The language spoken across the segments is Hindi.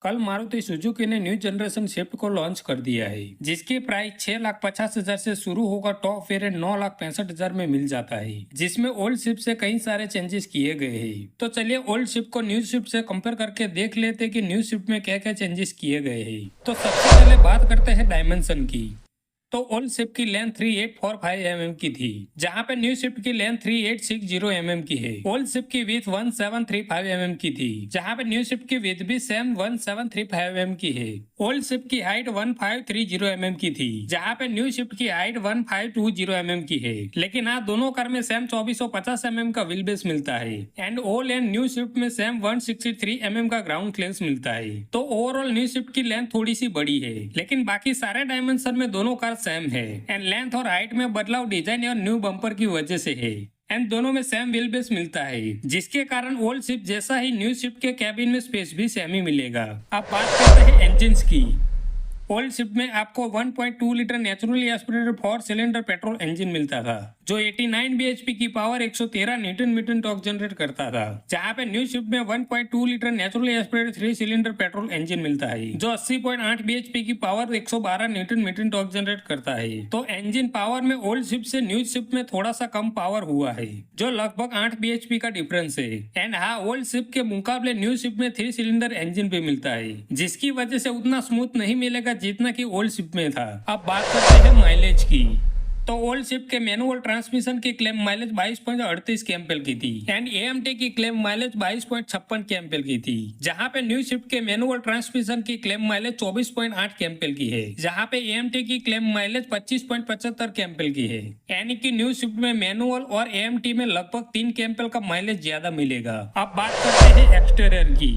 कल मारुति सुजुकी ने न्यू जनरेशन स्विफ्ट को लॉन्च कर दिया है, जिसकी प्राइस 6,50,000 से शुरू होकर टॉप वेरिएंट 9,65,000 में मिल जाता है, जिसमें ओल्ड स्विफ्ट से कई सारे चेंजेस किए गए हैं। तो चलिए ओल्ड स्विफ्ट को न्यू स्विफ्ट से कंपेयर करके देख लेते हैं कि न्यू स्विफ्ट में क्या क्या चेंजेस किए गए हैं। तो सबसे पहले बात करते हैं डायमेंशन की। तो ओल्ड स्विफ्ट की लेंथ 3845 mm की थी, जहां पे न्यू स्विफ्ट की लेंथ 3860 mm की है। ओल्ड स्विफ्ट की विड्थ 1735 mm की थी, जहां पे न्यू स्विफ्ट की विड्थ भी सेम 1735 mm की है। ओल्ड स्विफ्ट की हाइट 1530 mm की थी, जहां पे न्यू स्विफ्ट की हाइट 1520 mm की है। लेकिन हाँ, दोनों कार में सेम 2450 mm का व्हील बेस मिलता है and old and new Swift में सेम 163 mm का ग्राउंड क्लियरेंस मिलता है। तो ओवरऑल न्यू स्विफ्ट की लेंथ थोड़ी सी बड़ी है, लेकिन बाकी सारे डायमेंशन में दोनों कार सेम है एंड लेंथ और हाइट में बदलाव डिजाइन और न्यू बम्पर की वजह से है एंड दोनों में सेम व्हील बेस मिलता है, जिसके कारण ओल्ड स्विफ्ट जैसा ही न्यू स्विफ्ट के कैबिन में स्पेस भी सेम ही मिलेगा। अब बात करते हैं इंजन की। ओल्ड स्विफ्ट में आपको 1.2 litre naturally aspirated 4 cylinder petrol engine मिलता था, जो 89 bhp की power 113 newton metre torque generate करता था, जहां पे न्यू स्विफ्ट में 1.2 litre naturally aspirated 3 cylinder petrol engine मिलता है, जो 80.8 bhp की power 112 newton metre torque generate करता है। तो इंजन पावर में ओल्ड स्विफ्ट से न्यू स्विफ्ट में थोड़ा सा कम पावर हुआ है, जो लगभग 8 bhp का डिफरेंस है। एंड हाँ, ओल्ड स्विफ्ट के मुकाबले न्यू स्विफ्ट में 3 सिलेंडर इंजन भी मिलता है, जिसकी वजह से उतना स्मूथ नहीं मिलेगा जितना कि ओल्ड स्विफ्ट में था। अब बात करते हैं माइलेज की। तो ओल्ड स्विफ्ट के मैनुअल ट्रांसमिशन की क्लेम माइलेज 22.38 kmpl की थी एंड एएमटी की क्लेम माइलेज 22.56 kmpl की थी, जहां पे न्यू स्विफ्ट के मैनुअल ट्रांसमिशन की क्लेम माइलेज 24.8 kmpl की है, जहां पे एएमटी की क्लेम माइलेज 25.75 kmpl की है। यानी कि न्यू स्विफ्ट में मैनुअल और एएमटी में लगभग 3 kmpl का माइलेज ज्यादा मिलेगा। अब बात करते हैं एक्सटीरियर की।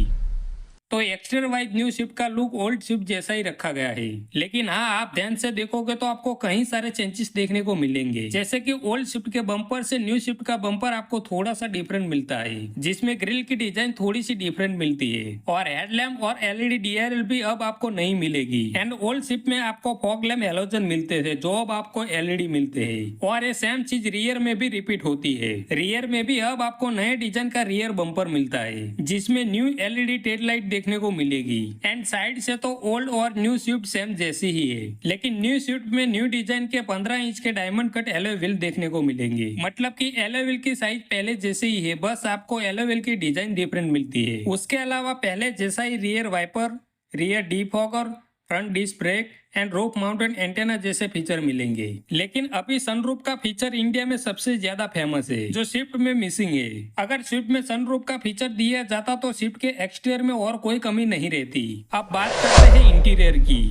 तो एक्सटीरियर वाइज न्यू स्विफ्ट का लुक ओल्ड स्विफ्ट जैसा ही रखा गया है, लेकिन हाँ, आप ध्यान से देखोगे तो आपको कई सारे चेंजेस देखने को मिलेंगे। जैसे कि ओल्ड स्विफ्ट के बम्पर से न्यू स्विफ्ट का बम्पर आपको थोड़ा सा डिफरेंट मिलता है, जिसमें ग्रिल की डिजाइन थोड़ी सी डिफरेंट मिलती है और हेडलैम्प और एलईडी डीआरएल भी अब आपको नहीं मिलेगी। एंड ओल्ड स्विफ्ट में आपको फॉग लैम्प हैलोजन मिलते थे, जो अब आपको एलईडी मिलते हैं और ये सेम चीज रियर में भी रिपीट होती है। रियर में भी अब आपको नए डिजाइन का रियर बम्पर मिलता है, जिसमें न्यू एलईडी टेल लाइट देखने को मिलेगी। एंड साइड से तो ओल्ड और न्यू स्विफ्ट सेम जैसी ही है, लेकिन न्यू स्विफ्ट में न्यू डिजाइन के 15 इंच के डायमंड कट एलॉय व्हील देखने को मिलेंगे। मतलब कि एलॉय व्हील की साइज पहले जैसे ही है, बस आपको एलॉय व्हील की डिजाइन डिफरेंट मिलती है। उसके अलावा पहले जैसा ही rear wiper, rear defogger, front disc brake and roof mounted antenna जैसे फीचर मिलेंगे। लेकिन अभी सनरूफ का फीचर इंडिया में सबसे ज्यादा फेमस है, जो स्विफ्ट में मिसिंग है। अगर स्विफ्ट में सनरूफ का फीचर दिया जाता तो स्विफ्ट के एक्सटीरियर में और कोई कमी नहीं रहती। अब बात करते हैं इंटीरियर की।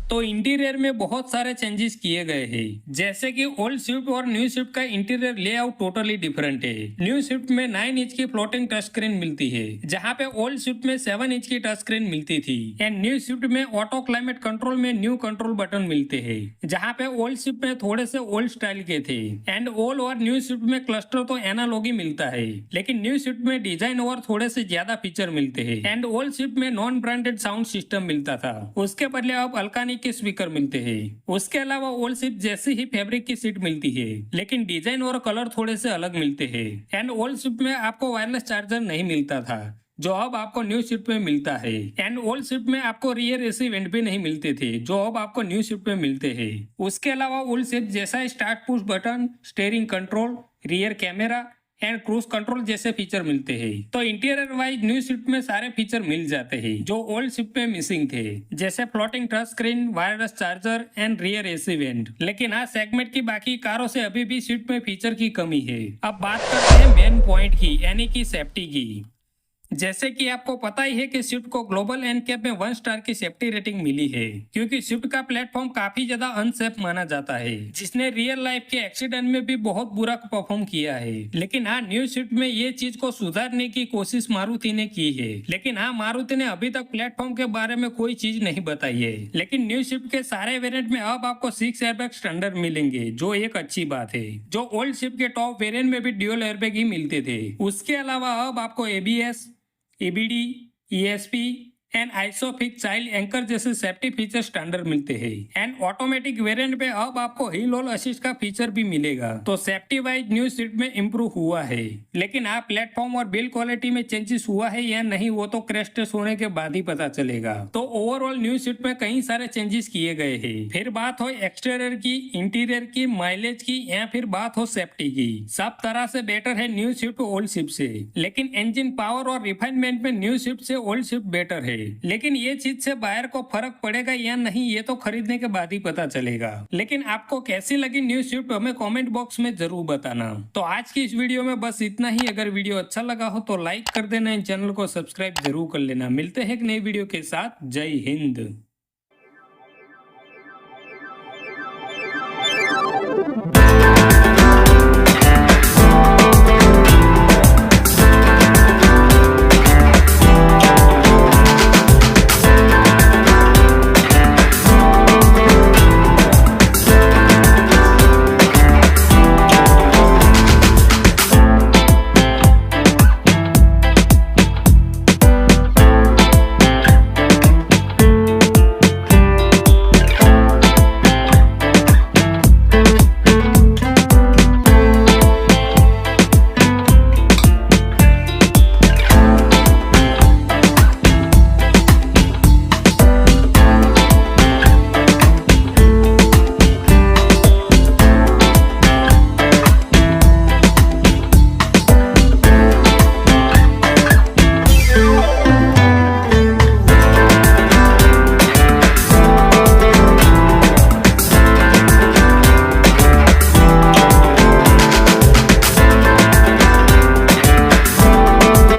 तो इंटीरियर में बहुत सारे चेंजेस किए गए हैं, जैसे कि ओल्ड स्विफ्ट और न्यू स्विफ्ट का इंटीरियर लेआउट टोटली डिफरेंट है। न्यू स्विफ्ट में 9 इंच की फ्लोटिंग टच स्क्रीन मिलती है, जहां पे ओल्ड स्विफ्ट में 7 इंच की टच स्क्रीन मिलती थी। एंड न्यू स्विफ्ट में ऑटो क्लाइमेट कंट्रोल में न्यू कंट्रोल बटन मिलते हैं, जहां पे ओल्ड स्विफ्ट में थोड़े से ओल्ड स्टाइल के थे। एंड ओल्ड और न्यू स्विफ्ट में क्लस्टर तो एनालॉग ही मिलता है, लेकिन न्यू स्विफ्ट में डिजाइन और थोड़े से ज्यादा फीचर मिलते हैं। एंड ओल्ड स्विफ्ट में नॉन ब्रांडेड साउंड सिस्टम मिलता था, उसके बदले अब अल्कानी के स्पीकर मिलते हैं। उसके अलावा ओल्ड स्विफ्ट जैसी ही फैब्रिक की सीट मिलती है, लेकिन डिजाइन और कलर थोड़े से अलग मिलते हैं। एंड ओल्ड स्विफ्ट में आपको वायरलेस चार्जर नहीं मिलता था, जो अब आपको न्यू स्विफ्ट में मिलता है। एंड ओल्ड स्विफ्ट में आपको रियर एसी वेंट भी नहीं मिलते थे, जो अब आपको न्यू स्विफ्ट में मिलते हैं। उसके अलावा ओल्ड स्विफ्ट जैसा start push button, steering control, rear camera and cruise control जैसे फीचर मिलते हैं। तो इंटीरियर वाइज न्यू स्विफ्ट में सारे फीचर मिल जाते हैं, जो ओल्ड स्विफ्ट में मिसिंग थे, जैसे floating touch screen, wireless charger and rear AC vent. लेकिन हाँ, सेगमेंट की बाकी कारों से अभी भी स्विफ्ट में फीचर की कमी है। अब बात करते हैं मेन पॉइंट की, यानी कि सेफ्टी की। जैसे कि आपको पता ही है कि स्विफ्ट को ग्लोबल एनकैप में 1 स्टार की सेफ्टी रेटिंग मिली है, क्योंकि स्विफ्ट का प्लेटफॉर्म काफी ज्यादा अनसेफ माना जाता है, जिसने रियल लाइफ के एक्सीडेंट में भी बहुत बुरा परफॉर्म किया है। लेकिन हाँ, न्यू स्विफ्ट में ये चीज को सुधारने की कोशिश मारुति ने की है। लेकिन हाँ, मारुति ने अभी तक प्लेटफॉर्म के बारे में कोई चीज नहीं बताई है। लेकिन न्यू स्विफ्ट के सारे वेरिएंट में अब आपको 6 एयरबैग स्टैंडर्ड मिलेंगे, जो एक अच्छी बात है, जो ओल्ड स्विफ्ट के टॉप वेरिएंट में भी ड्यूल एयरबैग ही मिलते थे। उसके अलावा अब आपको ABS, EBD, ESP, and आइसोफिक child anchor जैसे सेफ्टी फीचर स्टैंडर्ड मिलते हैं। एंड ऑटोमेटिक वेरिएंट पे अब आपको हिल होल्ड असिस्ट का फीचर भी मिलेगा, तो सेफ्टी वाइज न्यू स्विफ्ट में इम्प्रूव हुआ है। लेकिन आप प्लेटफॉर्म और बिल्ड क्वालिटी में चेंजेस हुआ है या नहीं वो तो क्रैश टेस्ट होने के बाद ही पता चलेगा। तो ओवरऑल न्यू स्विफ्ट में कई सारे चेंजेस किए गए हैं। फिर बात हो एक्सटीरियर की, इंटीरियर की, माइलेज की या फिर बात हो सेफ्टी की, सब तरह से बेटर है न्यू स्विफ्ट ओल्ड स्विफ्ट से। लेकिन इंजन पावर और रिफाइनमेंट में न्यू स्विफ्ट से ओल्ड स्विफ्ट बेटर है। लेकिन ये चीज से बायर को फर्क पड़ेगा या नहीं ये तो खरीदने के बाद ही पता चलेगा। लेकिन आपको कैसी लगी न्यू स्विफ्ट हमें कमेंट बॉक्स में जरूर बताना। तो आज की इस वीडियो में बस इतना ही। अगर वीडियो अच्छा लगा हो तो लाइक कर देना, चैनल को सब्सक्राइब जरूर कर लेना। मिलते हैं एक नई वीडियो के साथ। जय हिंद।